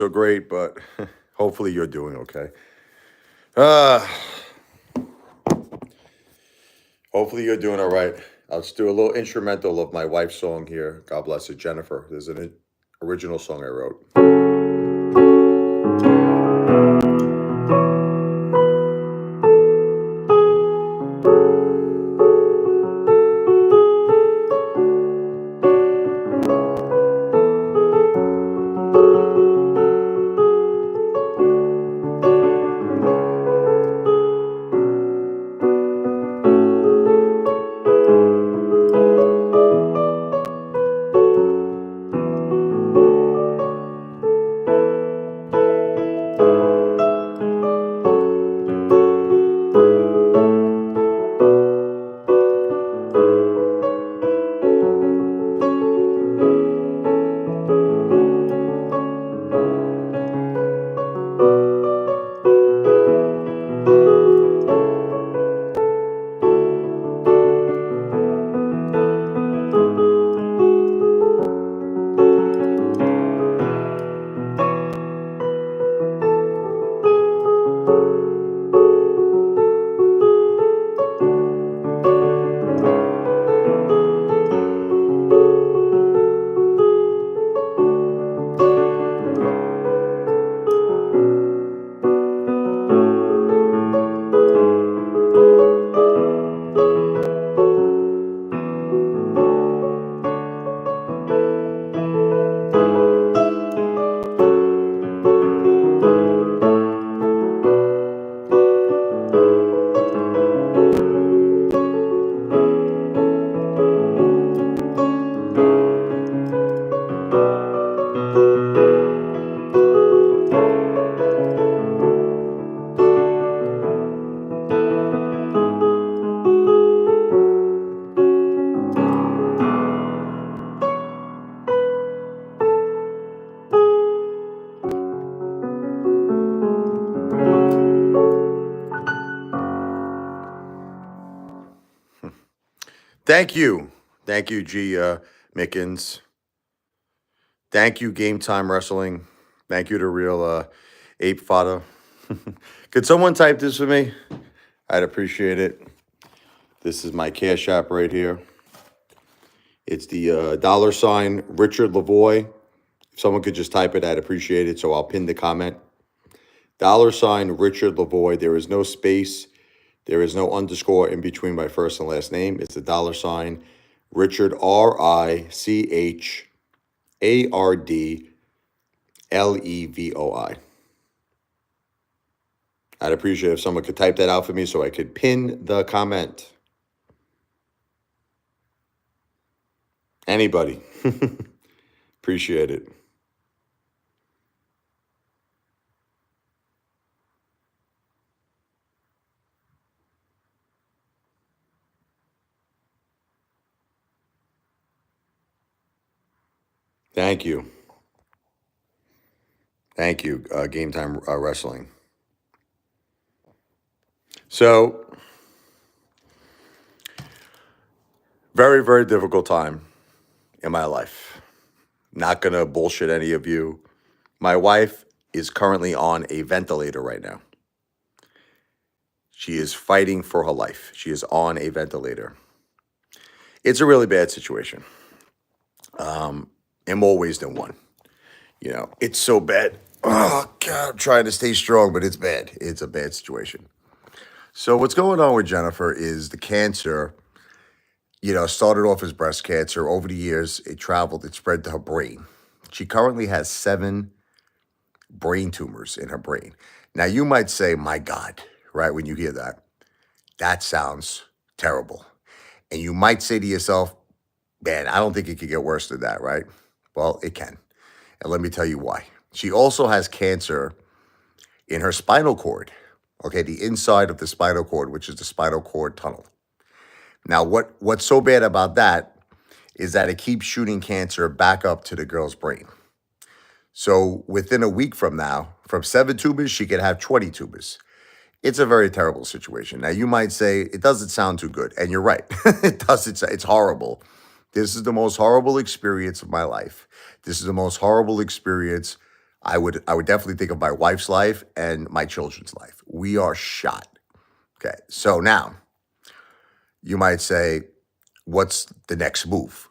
So great, but hopefully you're doing okay. Uh, Hopefully you're doing all right. I'll just do a little instrumental of my wife's song here. God bless it, Jennifer. There's an original song I wrote. Thank you. Thank you, G. Mickens. Thank you, Game Time Wrestling. Thank you to real Apefather. Could someone type this for me? I'd appreciate it. This is my Cash App right here. It's the $ Richard Lavoie. If someone could just type it, I'd appreciate it. So I'll pin the comment. $ Richard Lavoie. There is no space. There is no underscore in between my first and last name. It's the $ Richard RICHARDLEVOI. I'd appreciate it if someone could type that out for me so I could pin the comment. Anybody. Appreciate it. Thank you. Thank you, Game Time Wrestling. So, very, very difficult time in my life. Not going to bullshit any of you. My wife is currently on a ventilator right now. She is fighting for her life. She is on a ventilator. It's a really bad situation. In more ways than one. You know, it's so bad. Oh, God, I'm trying to stay strong, but it's bad. It's a bad situation. So what's going on with Jennifer is the cancer, started off as breast cancer. Over the years, it spread to her brain. She currently has 7 brain tumors in her brain. Now, you might say, my God, right, when you hear that, that sounds terrible. And you might say to yourself, man, I don't think it could get worse than that, right? Well, it can. And let me tell you why. She also has cancer in her spinal cord, okay, the inside of the spinal cord, which is the spinal cord tunnel. Now, what's so bad about that is that it keeps shooting cancer back up to the girl's brain. So within a week from now, from 7 tumors, she could have 20 tumors. It's a very terrible situation. Now, you might say, it doesn't sound too good. And you're right. It doesn't. It's horrible. This is the most horrible experience of my life. This is the most horrible experience I would definitely think of my wife's life and my children's life. We are shot. Okay. So now you might say, what's the next move?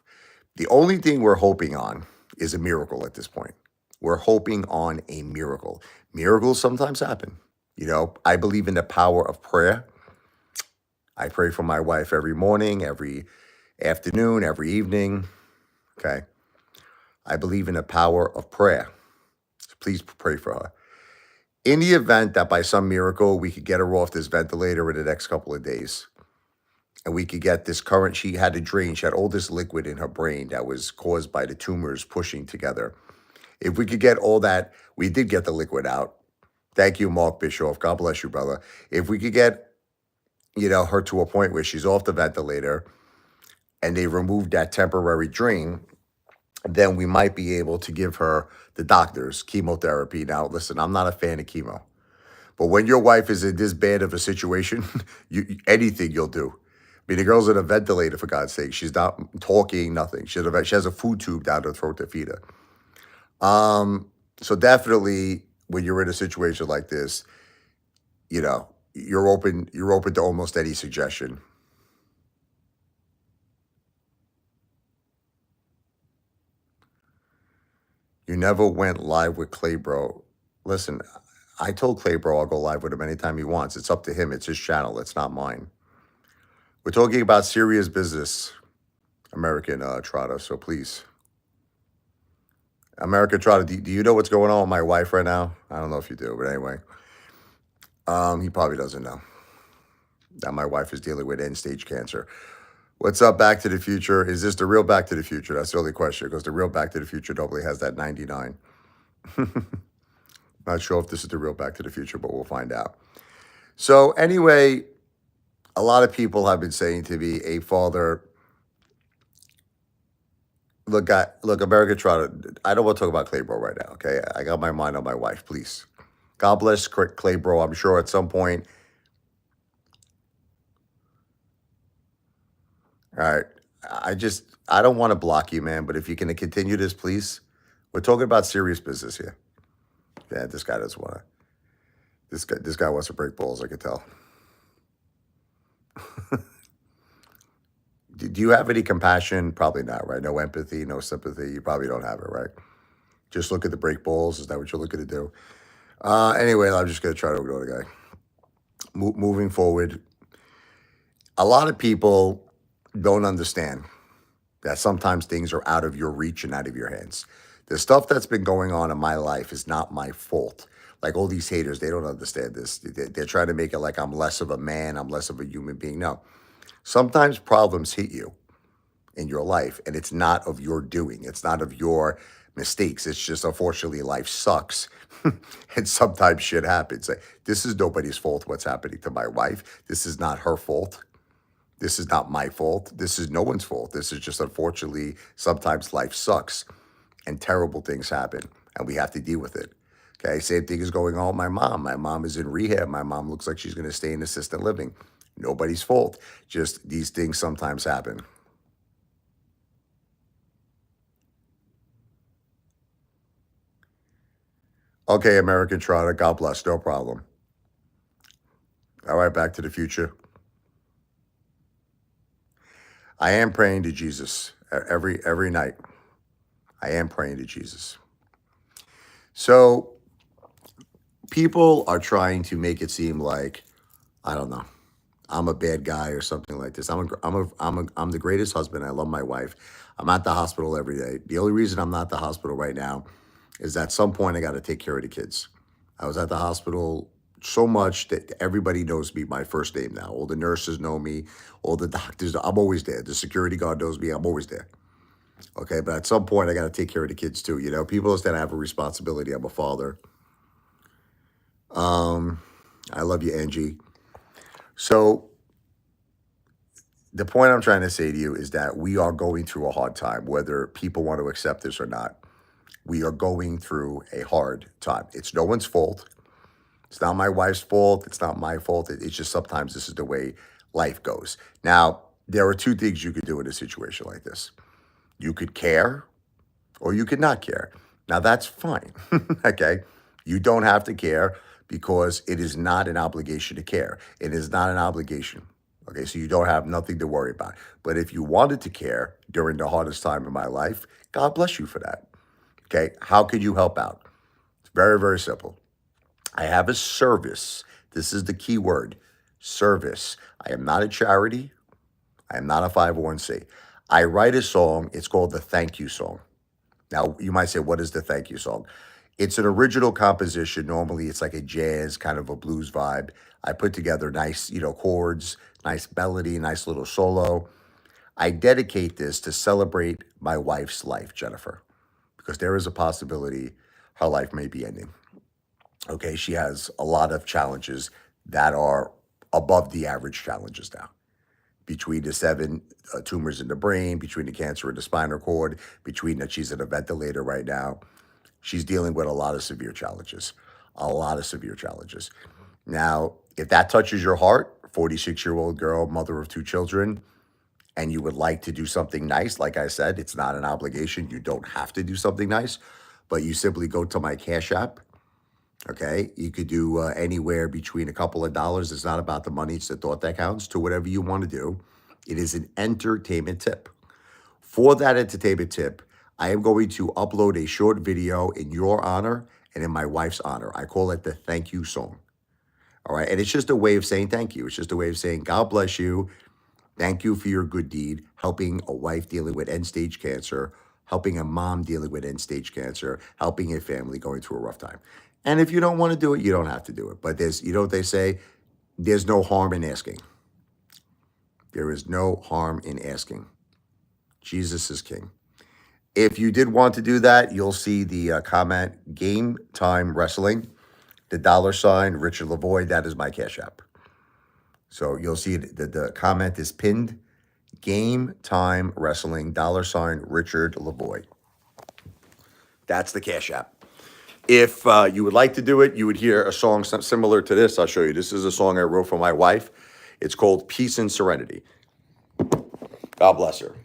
The only thing we're hoping on is a miracle at this point. We're hoping on a miracle. Miracles sometimes happen. I believe in the power of prayer. I pray for my wife every morning, every afternoon, every evening. Okay. I believe in the power of prayer. So please pray for her. In the event that by some miracle we could get her off this ventilator in the next couple of days, and we could get this current, she had to drain, she had all this liquid in her brain that was caused by the tumors pushing together. If we could get all that, we did get the liquid out. Thank you, Mark Bischoff. God bless you, brother. If we could get, her to a point where she's off the ventilator and they removed that temporary drain, then we might be able to give her the doctors chemotherapy. Now, listen, I'm not a fan of chemo, but when your wife is in this bad of a situation, anything you'll do. I mean, the girl's in a ventilator, for God's sake. She's not talking, nothing. She has a food tube down her throat to feed her. So definitely when you're in a situation like this, you're open to almost any suggestion. You never went live with Clay Bro. Listen, I told Clay Bro I'll go live with him anytime he wants. It's up to him. It's his channel. It's not mine. We're talking about serious business, American Trotter. So please, American Trotter, do you know what's going on with my wife right now? I don't know if you do, but anyway, he probably doesn't know that my wife is dealing with end-stage cancer. What's up, Back to the Future? Is this the real Back to the Future? That's the only question, because the real Back to the Future nobody has that 99. Not sure if this is the real Back to the Future, but we'll find out. So anyway, a lot of people have been saying to me, Apefather, look, American Trotter, I don't want to talk about Clay Bro right now, okay? I got my mind on my wife, please. God bless Clay Bro. I'm sure at some point. All right. I don't want to block you, man, but if you can continue this, please. We're talking about serious business here. Yeah, this guy doesn't want to. This guy wants to break balls, I could tell. Do you have any compassion? Probably not, right? No empathy, no sympathy. You probably don't have it, right? Just look at the break balls. Is that what you're looking to do? Anyway, I'm just going to try to ignore the guy. Moving forward, a lot of people don't understand that sometimes things are out of your reach and out of your hands. The stuff that's been going on in my life is not my fault. Like all these haters, they don't understand this. They're trying to make it like I'm less of a man, I'm less of a human being. No. Sometimes problems hit you in your life and it's not of your doing. It's not of your mistakes. It's just, unfortunately, life sucks. And sometimes shit happens. Like, this is nobody's fault what's happening to my wife. This is not her fault. This is not my fault. This is no one's fault. This is just, unfortunately, sometimes life sucks and terrible things happen and we have to deal with it. Okay, same thing is going on with my mom. My mom is in rehab. My mom looks like she's going to stay in assisted living. Nobody's fault. Just these things sometimes happen. Okay, American Trotter, God bless. No problem. All right, Back to the Future. I am praying to Jesus every night. I am praying to Jesus. So people are trying to make it seem like, I don't know, I'm a bad guy or something like this. I'm the greatest husband. I love my wife. I'm at the hospital every day. The only reason I'm not at the hospital right now is at some point I got to take care of the kids. I was at the hospital so much that everybody knows me by first name now. All the nurses know me. All the doctors, I'm always there. The security guard knows me. I'm always there. Okay, but at some point I got to take care of the kids too. People understand I have a responsibility. I'm a father. I love you, Angie. So the point I'm trying to say to you is that we are going through a hard time, whether people want to accept this or not. We are going through a hard time. It's no one's fault. It's not my wife's fault. It's not my fault. It's just sometimes this is the way life goes. Now, there are two things you could do in a situation like this. You could care or you could not care. Now that's fine. Okay. You don't have to care because it is not an obligation to care. It is not an obligation. Okay. So you don't have nothing to worry about. But if you wanted to care during the hardest time in my life, God bless you for that. Okay. How could you help out? It's very, very simple. I have a service. This is the key word, service. I am not a charity. I am not a 501c. I write a song. It's called the Thank You Song. Now, you might say, what is the Thank You Song? It's an original composition. Normally, it's like a jazz, kind of a blues vibe. I put together nice, chords, nice melody, nice little solo. I dedicate this to celebrate my wife's life, Jennifer, because there is a possibility her life may be ending. Okay, she has a lot of challenges that are above the average challenges now. Between the seven tumors in the brain, between the cancer in the spinal cord, between that she's in a ventilator right now, she's dealing with a lot of severe challenges. A lot of severe challenges. Now, if that touches your heart, 46-year-old girl, mother of two children, and you would like to do something nice, like I said, it's not an obligation. You don't have to do something nice, but you simply go to my Cash App. Okay, you could do anywhere between a couple of dollars. It's not about the money, it's the thought that counts, to whatever you want to do. It is an entertainment tip. For that entertainment tip, I am going to upload a short video in your honor and in my wife's honor. I call it the Thank You Song. All right, and it's just a way of saying thank you. It's just a way of saying, God bless you. Thank you for your good deed, helping a wife dealing with end-stage cancer, helping a mom dealing with end-stage cancer, helping a family going through a rough time. And if you don't want to do it, you don't have to do it. But there's, what they say? There's no harm in asking. There is no harm in asking. Jesus is king. If you did want to do that, you'll see the comment, Game Time Wrestling, the $ Richard Lavoie. That is my Cash App. So you'll see the comment is pinned, Game Time Wrestling, $ Richard Lavoie. That's the Cash App. If you would like to do it, you would hear a song similar to this. I'll show you. This is a song I wrote for my wife. It's called Peace and Serenity. God bless her.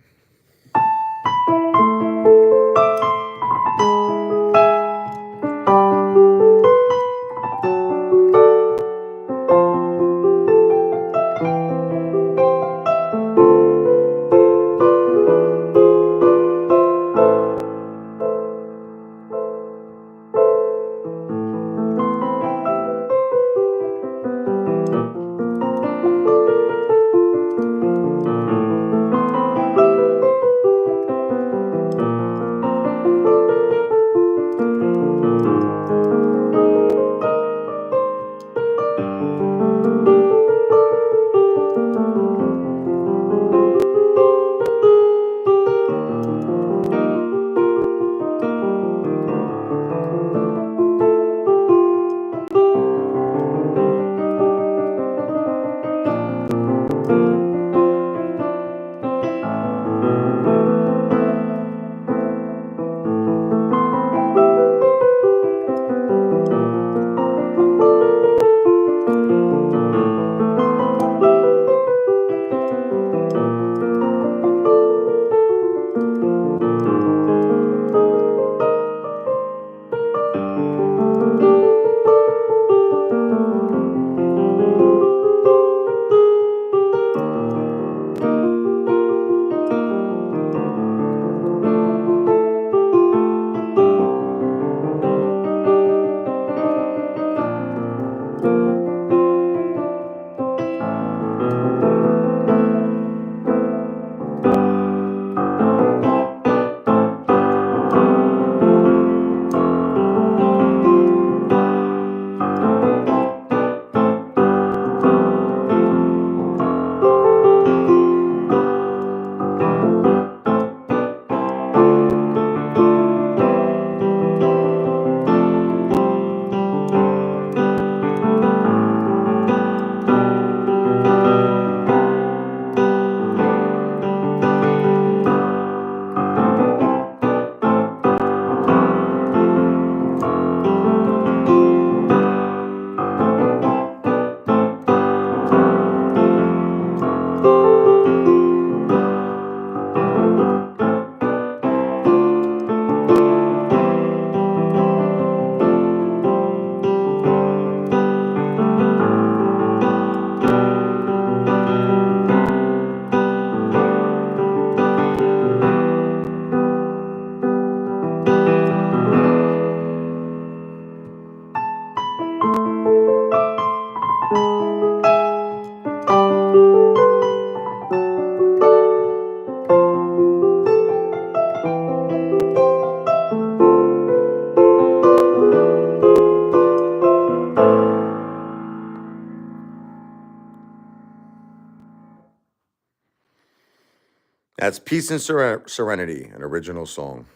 That's Peace and Serenity, an original song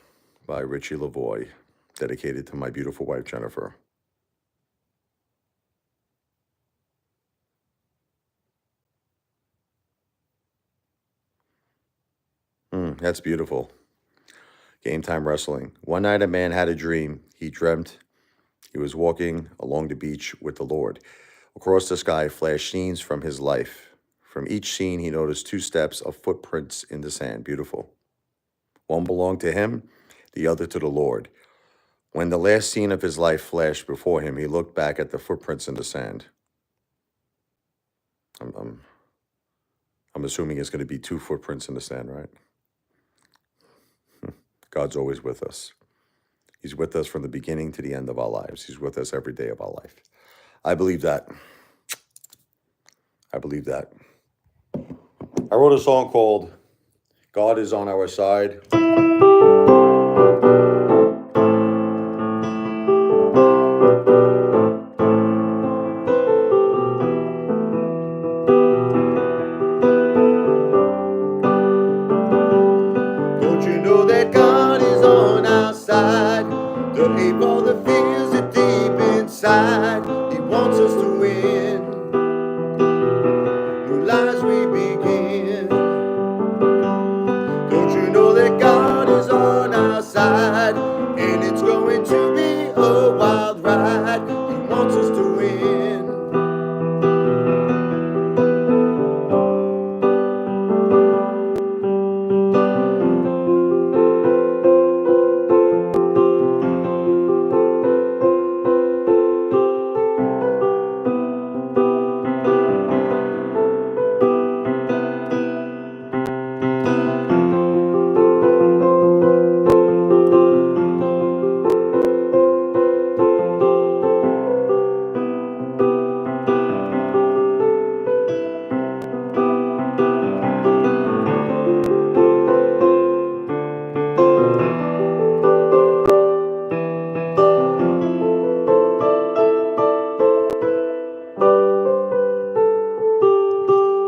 by Richie Lavoie, dedicated to my beautiful wife, Jennifer. That's beautiful. Game Time Wrestling. One night a man had a dream. He dreamt he was walking along the beach with the Lord. Across the sky flashed scenes from his life. From each scene, he noticed 2 steps of footprints in the sand. Beautiful. One belonged to him, the other to the Lord. When the last scene of his life flashed before him, he looked back at the footprints in the sand. I'm assuming it's going to be 2 footprints in the sand, right? God's always with us. He's with us from the beginning to the end of our lives. He's with us every day of our life. I believe that. I believe that. I wrote a song called God is on Our Side. Don't you know that God is on our side? The Apefather feels it deep inside. He wants us to win. New lives we begin. Don't you know that God is on our side? And it's going to be a wild ride. He wants us to win.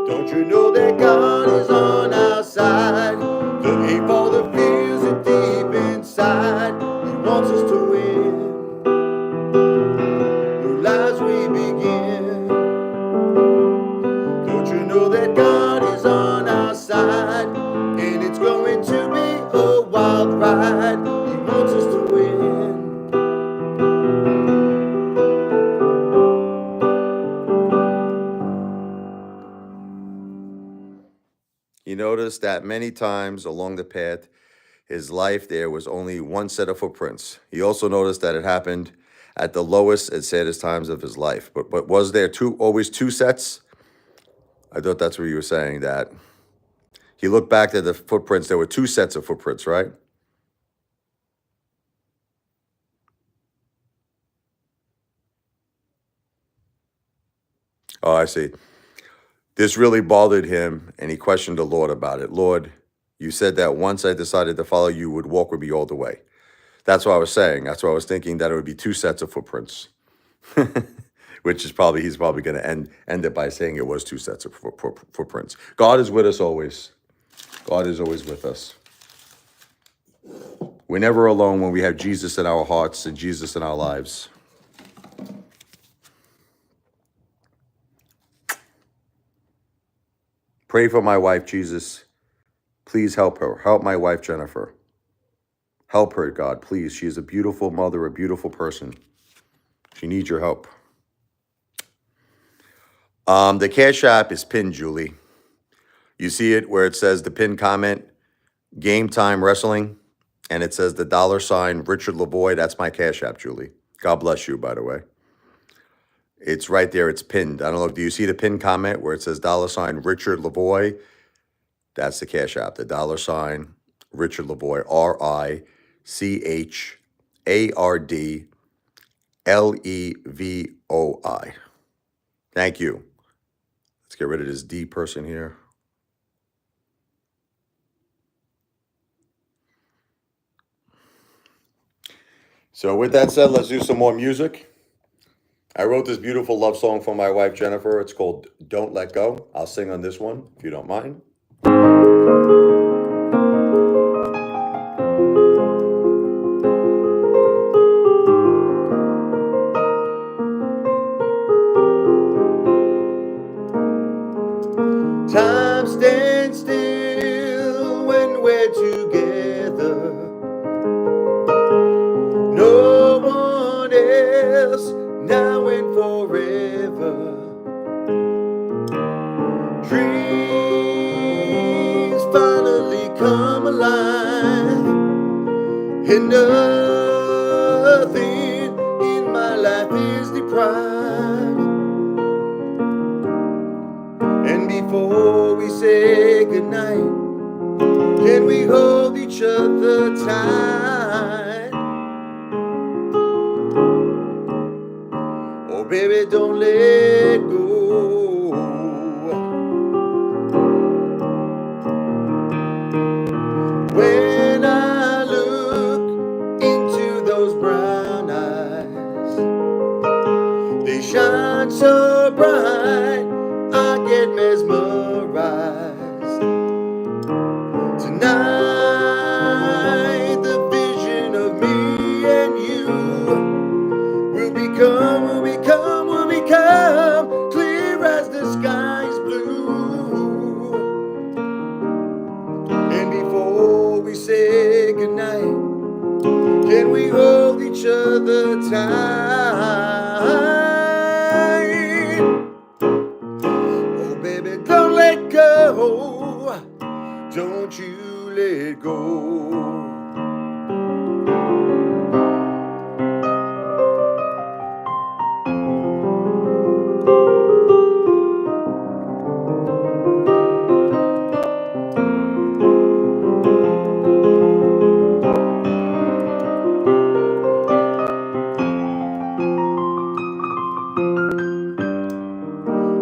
Don't you know that God is on our side? The Apefather feels it deep inside. He wants us to win. New lives we begin. Don't you know that God is on our side? And it's going to be a wild ride. He wants us to win. He noticed that many times along the path, his life, there was only one set of footprints. He also noticed that it happened at the lowest and saddest times of his life. But was there always two sets? I thought that's what you were saying, that he looked back at the footprints. There were 2 sets of footprints, right? Oh, I see. This really bothered him, and he questioned the Lord about it. Lord, you said that once I decided to follow you, you would walk with me all the way. That's what I was saying. That's what I was thinking, that it would be 2 sets of footprints. Which is he's probably going to end it by saying it was 2 sets of footprints. God is with us always. God is always with us. We're never alone when we have Jesus in our hearts and Jesus in our lives. Pray for my wife, Jesus. Please help her. Help my wife, Jennifer. Help her, God, please. She is a beautiful mother, a beautiful person. She needs your help. The Cash App is pinned, Julie. You see it where it says the pinned comment, Game Time Wrestling, and it says the $ Richard Lavoie. That's my Cash App, Julie. God bless you, by the way. It's right there. It's pinned. I don't know. Do you see the pinned comment where it says $ Richard Lavoie? That's the Cash App. The $ Richard Lavoie. RICHARDLEVOI. Thank you. Let's get rid of this D person here. So with that said, let's do some more music. I wrote this beautiful love song for my wife, Jennifer. It's called Don't Let Go. I'll sing on this one, if you don't mind. now and forever. Dreams finally come alive, and nothing in my life is deprived. And before we say goodnight, can we hold each other tight? Oh, baby, don't let go. When I look into those brown eyes, they shine so bright, I get mesmerized. Tonight, the vision of me and you will become clear as the sky's blue. And before we say goodnight, can we hold each other tight? Oh, baby, don't let go. Don't you let go.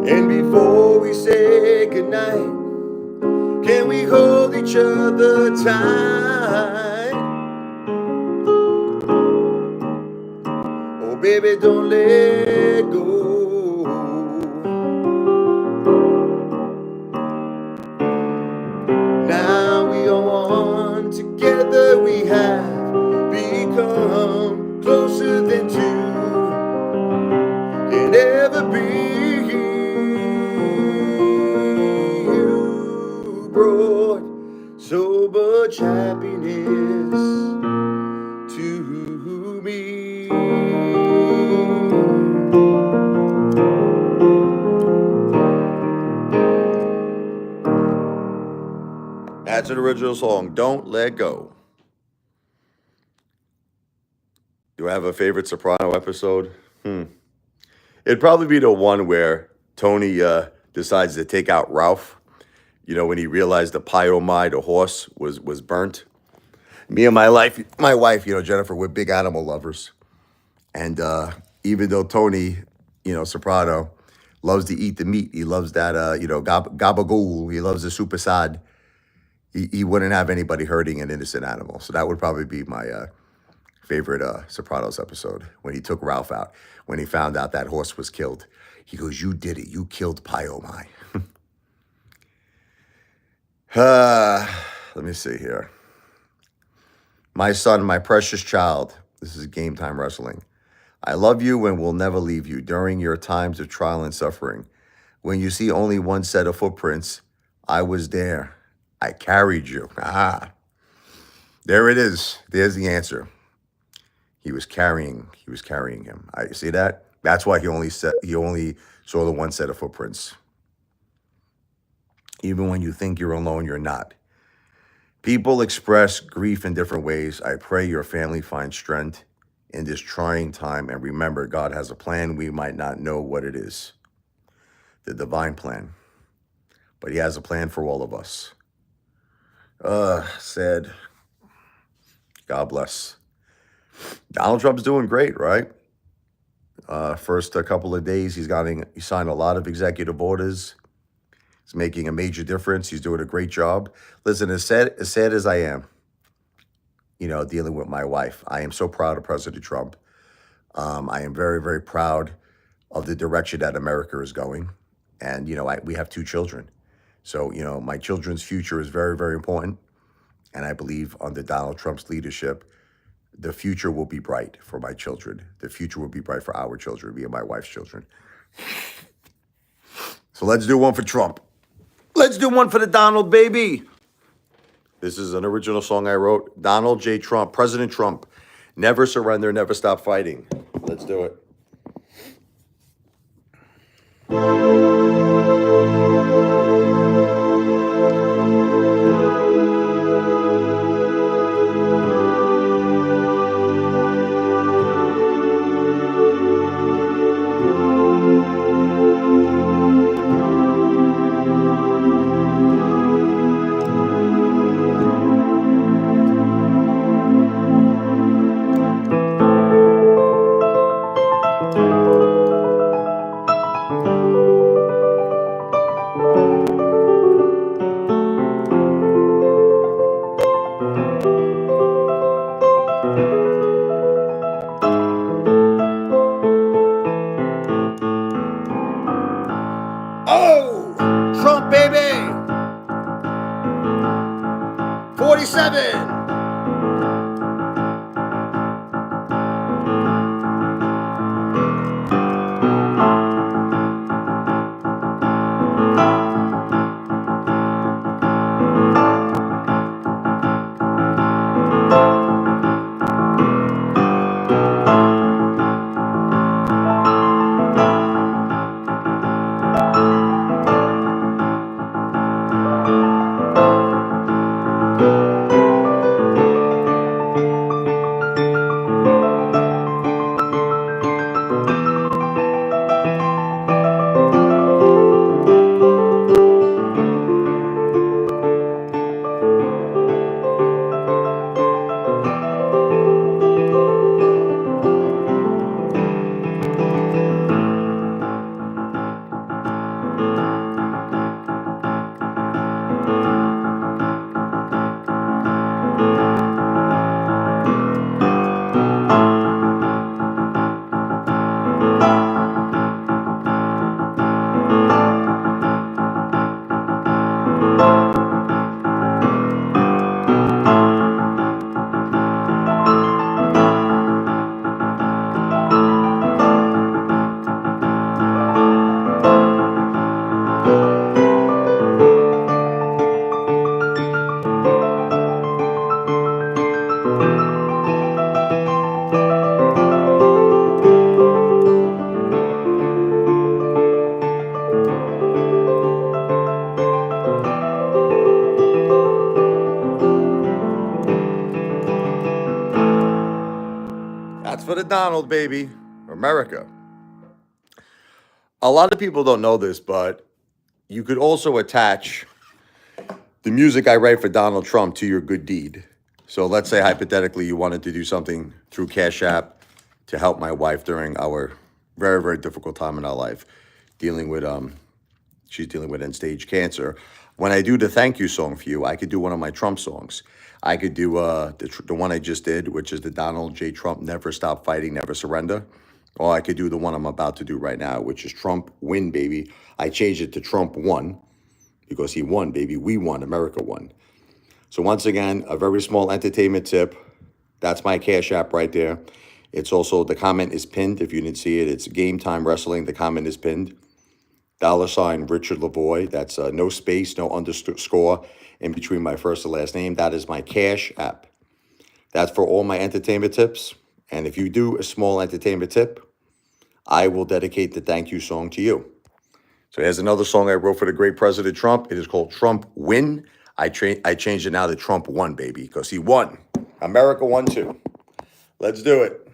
And before we say goodnight, can we hold each other tight? Oh, baby, don't let go. Now we are one, together we have become closer than two can ever be. You brought so much happiness to me. That's an original song, Don't Let Go. Do I have a favorite Soprano episode? It'd probably be the one where Tony decides to take out Ralph. You know, when he realized the Pyomai, the horse, was burnt. Me and my wife, you know, Jennifer, we're big animal lovers. And even though Tony, you know, Soprano, loves to eat the meat, he loves that, you know, gabagool, he loves the super sad, he wouldn't have anybody hurting an innocent animal. So that would probably be my favorite Sopranos episode, when he took Ralph out, when he found out that horse was killed. He goes, "You did it. You killed Pyomai." Let me see here. My son, my precious child. This is Game Time Wrestling. I love you and will never leave you during your times of trial and suffering. When you see only one set of footprints, I was there. I carried you. There it is. There's the answer. He was carrying him. I see that? That's why he only saw the one set of footprints. Even when you think you're alone, you're not. People express grief in different ways. I pray your family finds strength in this trying time, and remember, God has a plan. We might not know what it is, the divine plan, but he has a plan for all of us. Sad. God bless. Donald Trump's doing great, right? First a couple of days, he signed a lot of executive orders. He's making a major difference. He's doing a great job. Listen, as sad as I am, you know, dealing with my wife, I am so proud of President Trump. I am very, very proud of the direction that America is going. And, you know, we have 2 children. So, you know, my children's future is very, very important. And I believe under Donald Trump's leadership, the future will be bright for my children. The future will be bright for our children, me and my wife's children. So let's do one for Trump. Let's do one for the Donald baby. This is an original song I wrote. Donald J. Trump, President Trump. Never surrender, never stop fighting. Let's do it. Oh, Trump, baby. 47. That's for the Donald, baby. America. A lot of people don't know this, but you could also attach the music I write for Donald Trump to your good deed. So let's say hypothetically you wanted to do something through Cash App to help my wife during our very, very difficult time in our life, dealing with she's dealing with end stage cancer. When I do the thank you song for you, I could do one of my Trump songs. I could do the one I just did, which is the Donald J. Trump Never Stop Fighting, Never Surrender. Or I could do the one I'm about to do right now, which is Trump Win, Baby. I changed it to Trump Won because he won, baby. We won. America won. So once again, a very small entertainment tip. That's my Cash App right there. It's also, the comment is pinned. If you didn't see it, it's Game Time Wrestling. The comment is pinned. $ Richard Lavoie. That's no space, no underscore in between my first and last name. That is my Cash App. That's for all my entertainment tips. And if you do a small entertainment tip, I will dedicate the thank you song to you. So here's another song I wrote for the great President Trump. It is called Trump Win. I changed it now to Trump Won, baby, because he won. America won too. Let's do it.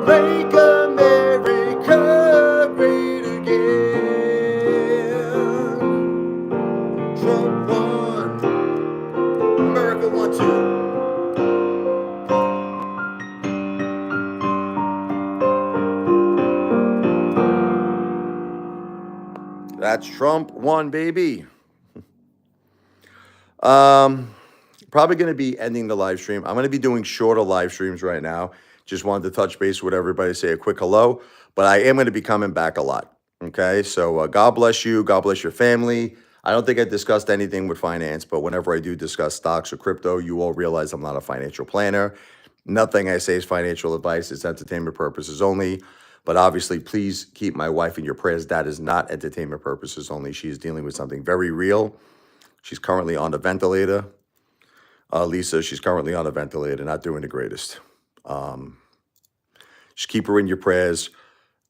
Make America great again. Trump won. America won too. That's Trump won, baby. Probably going to be ending the live stream. I'm going to be doing shorter live streams right now. Just wanted to touch base with everybody, say a quick hello. But I am going to be coming back a lot. Okay, so God bless you. God bless your family. I don't think I discussed anything with finance, but whenever I do discuss stocks or crypto, you all realize I'm not a financial planner. Nothing I say is financial advice. It's entertainment purposes only. But obviously, please keep my wife in your prayers. That is not entertainment purposes only. She is dealing with something very real. She's currently on a ventilator. Lisa, she's currently on a ventilator, not doing the greatest. Just keep her in your prayers.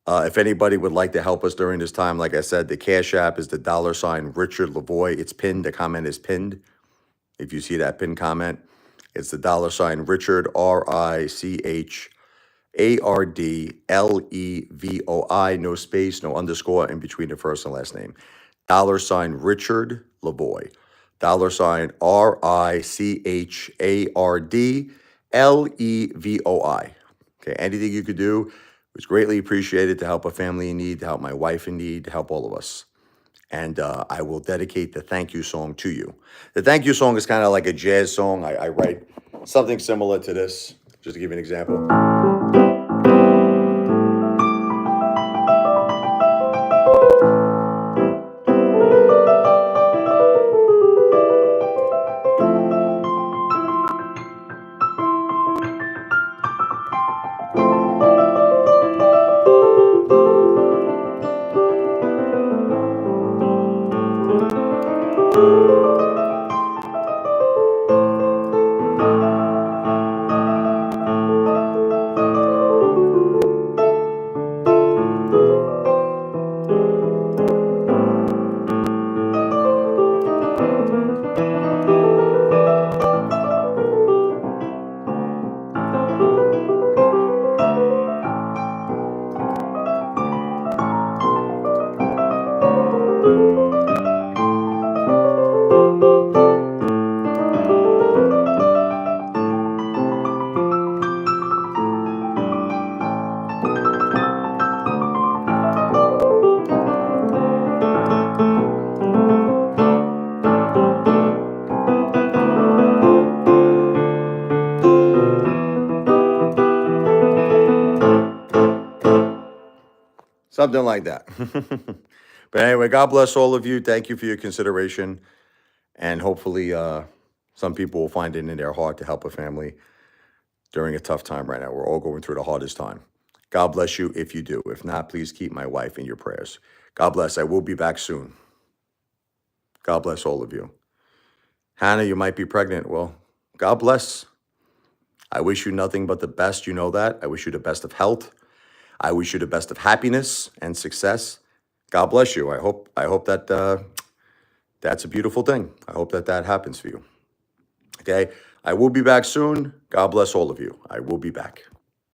If anybody would like to help us during this time, like I said, the Cash App is the $ Richard Lavoie. It's pinned. The comment is pinned. If you see that pinned comment, it's the $ Richard, RICHARDLEVOI, no space, no underscore in between the first and last name. $ Richard Lavoie. $RICHARDLEVOI. Okay, anything you could do was greatly appreciated to help a family in need, to help my wife in need, to help all of us. And I will dedicate the thank you song to you. The thank you song is kind of like a jazz song. I write something similar to this, just to give you an example. Something like that. But anyway, God bless all of you. Thank you for your consideration. And hopefully some people will find it in their heart to help a family during a tough time right now. We're all going through the hardest time. God bless you if you do. If not, please keep my wife in your prayers. God bless. I will be back soon. God bless all of you. Hannah, you might be pregnant. Well, God bless. I wish you nothing but the best. You know that. I wish you the best of health. I wish you the best of happiness and success. God bless you. I hope that that's a beautiful thing. I hope that happens for you. Okay. I will be back soon. God bless all of you. I will be back.